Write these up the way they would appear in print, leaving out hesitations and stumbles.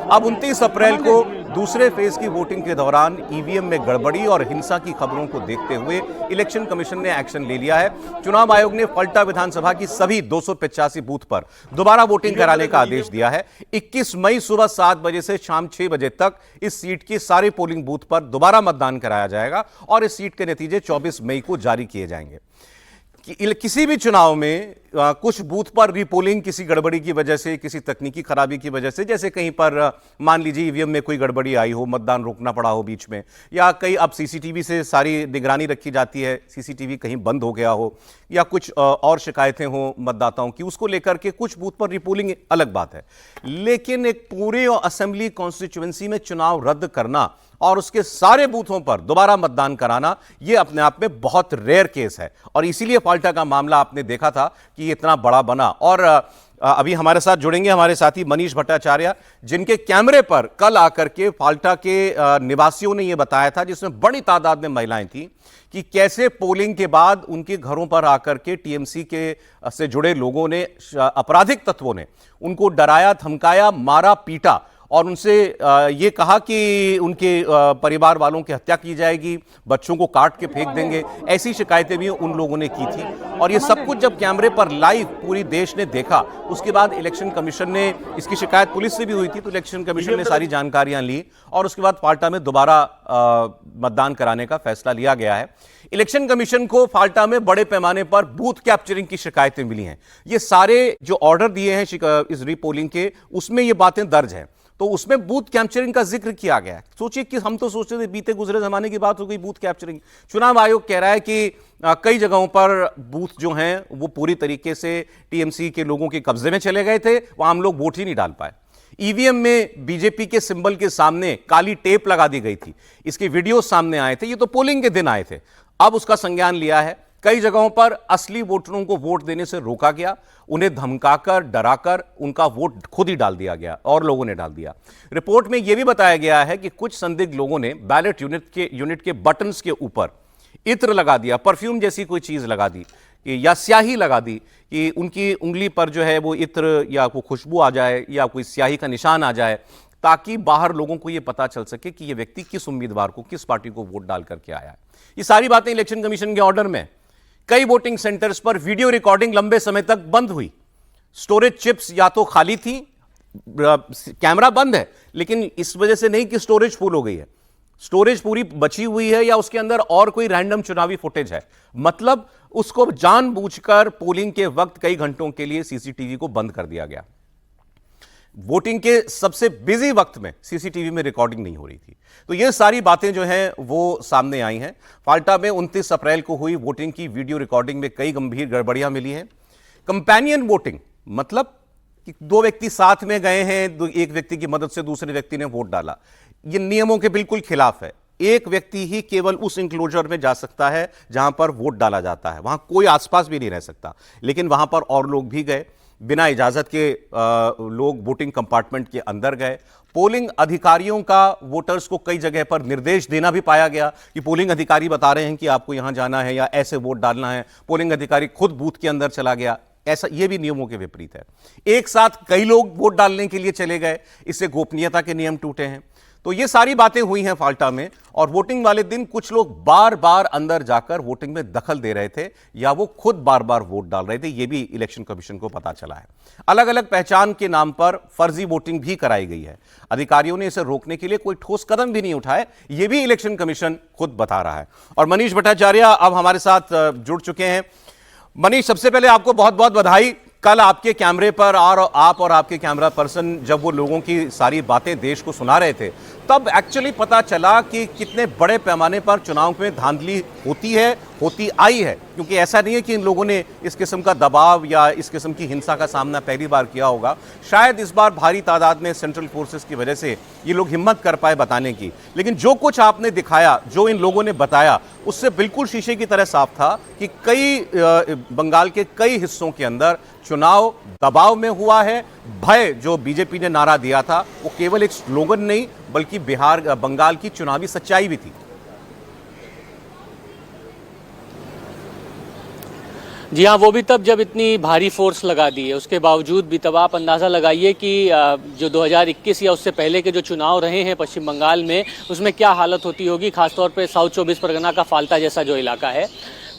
अब 29 अप्रैल को दूसरे फेज की वोटिंग के दौरान ईवीएम में गड़बड़ी और हिंसा की खबरों को देखते हुए इलेक्शन कमीशन ने एक्शन ले लिया है। चुनाव आयोग ने फलटा विधानसभा की सभी 285 बूथ पर दोबारा वोटिंग कराने का आदेश दिया है। 21 मई सुबह 7 बजे से शाम 6 बजे तक इस सीट की सारे पोलिंग बूथ पर दोबारा मतदान कराया जाएगा और इस सीट के नतीजे 24 मई को जारी किए जाएंगे। किसी भी चुनाव में कुछ बूथ पर रीपोलिंग किसी गड़बड़ी की वजह से, किसी तकनीकी खराबी की वजह से, जैसे कहीं पर मान लीजिए ईवीएम में कोई गड़बड़ी आई हो, मतदान रोकना पड़ा हो बीच में, या कहीं अब सीसीटीवी से सारी निगरानी रखी जाती है, सीसीटीवी कहीं बंद हो गया हो, या कुछ और शिकायतें हो मतदाताओं की, उसको लेकर के कुछ बूथ पर रीपोलिंग अलग बात है। लेकिन एक पूरे असेंबली कॉन्स्टिट्यूएंसी में चुनाव रद्द करना और उसके सारे बूथों पर दोबारा मतदान कराना, यह अपने आप में बहुत रेयर केस है और इसीलिए फाल्टा का मामला आपने देखा था कि इतना बड़ा बना। और अभी हमारे साथ जुड़ेंगे हमारे साथी मनीष भट्टाचार्य, जिनके कैमरे पर कल आकर के फाल्टा के निवासियों ने यह बताया था, जिसमें बड़ी तादाद में महिलाएं थीं, कि कैसे पोलिंग के बाद उनके घरों पर आकर के टीएमसी के से जुड़े लोगों ने, आपराधिक तत्वों ने उनको डराया, धमकाया, मारा, पीटा और उनसे ये कहा कि उनके परिवार वालों की हत्या की जाएगी, बच्चों को काट के फेंक देंगे। ऐसी शिकायतें भी उन लोगों ने की थी और ये सब कुछ जब कैमरे पर लाइव पूरी देश ने देखा, उसके बाद इलेक्शन कमीशन ने, इसकी शिकायत पुलिस से भी हुई थी, तो इलेक्शन कमीशन ने सारी जानकारियां ली और उसके बाद फाल्टा में दोबारा मतदान कराने का फैसला लिया गया है। इलेक्शन कमीशन को फाल्टा में बड़े पैमाने पर बूथ कैप्चरिंग की शिकायतें मिली हैं। ये सारे जो ऑर्डर दिए हैं इस रीपोलिंग के, उसमें ये बातें दर्ज हैं, तो उसमें बूथ कैप्चरिंग का जिक्र किया गया है। सोचिए कि हम तो सोचते थे बीते गुजरे जमाने की बात हो गई बूथ कैप्चरिंग। चुनाव आयोग कह रहा है कि कई जगहों पर बूथ जो हैं वो पूरी तरीके से टीएमसी के लोगों के कब्जे में चले गए थे, वहां हम लोग वोट ही नहीं डाल पाए। ईवीएम में बीजेपी के सिंबल के सामने काली टेप लगा दी गई थी, इसके वीडियो सामने आए थे, ये तो पोलिंग के दिन आए थे। अब उसका संज्ञान लिया है। कई जगहों पर असली वोटरों को वोट देने से रोका गया, उन्हें धमकाकर, डराकर उनका वोट खुद ही डाल दिया गया और लोगों ने डाल दिया। रिपोर्ट में यह भी बताया गया है कि कुछ संदिग्ध लोगों ने बैलेट यूनिट के बटन्स के ऊपर इत्र लगा दिया, परफ्यूम जैसी कोई चीज लगा दी या स्याही लगा दी कि उनकी उंगली पर जो है वो इत्र या कोई खुशबू आ जाए या कोई स्याही का निशान आ जाए, ताकि बाहर लोगों को यह पता चल सके कि यह व्यक्ति किस उम्मीदवार को, किस पार्टी को वोट डाल करके आया है। ये सारी बातें इलेक्शन कमीशन के ऑर्डर में। कई वोटिंग सेंटर्स पर वीडियो रिकॉर्डिंग लंबे समय तक बंद हुई। स्टोरेज चिप्स या तो खाली थी, कैमरा बंद है, लेकिन इस वजह से नहीं कि स्टोरेज फुल हो गई है, स्टोरेज पूरी बची हुई है या उसके अंदर और कोई रैंडम चुनावी फुटेज है। मतलब उसको जानबूझकर पोलिंग के वक्त कई घंटों के लिए सीसीटीवी को बंद कर दिया गया। वोटिंग के सबसे बिजी वक्त में सीसीटीवी में रिकॉर्डिंग नहीं हो रही थी। तो ये सारी बातें जो हैं वो सामने आई हैं। फाल्टा में 29 अप्रैल को हुई वोटिंग की वीडियो रिकॉर्डिंग में कई गंभीर गड़बड़ियां मिली हैं। कंपेनियन वोटिंग, मतलब कि दो व्यक्ति साथ में गए हैं, एक व्यक्ति की मदद से दूसरे व्यक्ति ने वोट डाला, ये नियमों के बिल्कुल खिलाफ है। एक व्यक्ति ही केवल उस इंक्लोजर में जा सकता है जहां पर वोट डाला जाता है, वहां कोई आसपास भी नहीं रह सकता। लेकिन वहां पर और लोग भी गए, बिना इजाजत के लोग वोटिंग कंपार्टमेंट के अंदर गए। पोलिंग अधिकारियों का वोटर्स को कई जगह पर निर्देश देना भी पाया गया कि पोलिंग अधिकारी बता रहे हैं कि आपको यहां जाना है या ऐसे वोट डालना है। पोलिंग अधिकारी खुद बूथ के अंदर चला गया, ऐसा यह भी नियमों के विपरीत है। एक साथ कई लोग वोट डालने के लिए चले गए, इससे गोपनीयता के नियम टूटे हैं। तो ये सारी बातें हुई हैं फाल्टा में। और वोटिंग वाले दिन कुछ लोग बार बार अंदर जाकर वोटिंग में दखल दे रहे थे या वो खुद बार बार वोट डाल रहे थे, ये भी इलेक्शन कमीशन को पता चला है। अलग अलग पहचान के नाम पर फर्जी वोटिंग भी कराई गई है। अधिकारियों ने इसे रोकने के लिए कोई ठोस कदम भी नहीं उठाए, ये भी इलेक्शन कमीशन खुद बता रहा है। और मनीष भट्टाचार्य अब हमारे साथ जुड़ चुके हैं। मनीष, सबसे पहले आपको बहुत बहुत बधाई। कल आपके कैमरे पर और आप और आपके कैमरा पर्सन जब वो लोगों की सारी बातें देश को सुना रहे थे, तब एक्चुअली पता चला कि कितने बड़े पैमाने पर चुनाव में धांधली होती आई है। क्योंकि ऐसा नहीं है कि इन लोगों ने इस किस्म का दबाव या इस किस्म की हिंसा का सामना पहली बार किया होगा। शायद इस बार भारी तादाद में सेंट्रल फोर्सेस की वजह से ये लोग हिम्मत कर पाए बताने की। लेकिन जो कुछ आपने दिखाया, जो इन लोगों ने बताया, उससे बिल्कुल शीशे की तरह साफ था कि बंगाल के कई हिस्सों के अंदर चुनाव दबाव में हुआ है। भय जो बीजेपी ने नारा दिया था वो केवल एक स्लोगन नहीं, बल्कि बंगाल की चुनावी सच्चाई भी थी। जी हाँ, वो भी तब जब इतनी भारी फोर्स लगा दी है। उसके बावजूद भी तब आप अंदाज़ा लगाइए कि जो 2021 या उससे पहले के जो चुनाव रहे हैं पश्चिम बंगाल में, उसमें क्या हालत होती होगी, खासतौर पे साउथ 24 परगना का फाल्टा जैसा जो इलाका है।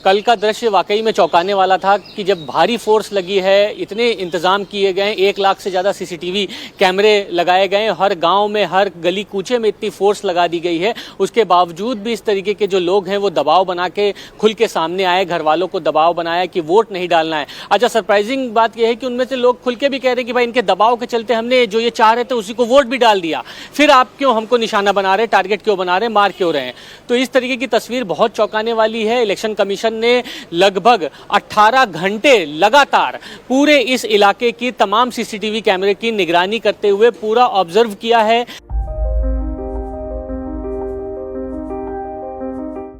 कल का दृश्य वाकई में चौंकाने वाला था कि जब भारी फोर्स लगी है, इतने इंतजाम किए गए, 1 लाख से ज़्यादा सीसीटीवी कैमरे लगाए गए, हर गांव में हर गली कूचे में इतनी फोर्स लगा दी गई है, उसके बावजूद भी इस तरीके के जो लोग हैं वो दबाव बना के खुल के सामने आए, घर वालों को दबाव बनाया कि वोट नहीं डालना है। अच्छा, सरप्राइजिंग बात यह है कि उनमें से लोग खुल के भी कह रहे हैं कि भाई इनके दबाव के चलते हमने जो ये चाह रहे थे उसी को वोट भी डाल दिया, फिर आप क्यों हमको निशाना बना रहे, टारगेट क्यों बना रहे, मार क्यों रहे हैं। तो इस तरीके की तस्वीर बहुत चौंकाने वाली है। इलेक्शन कमीशन ने लगभग 18 घंटे लगातार पूरे इस इलाके की तमाम सीसीटीवी कैमरे की निगरानी करते हुए पूरा ऑब्जर्व किया है।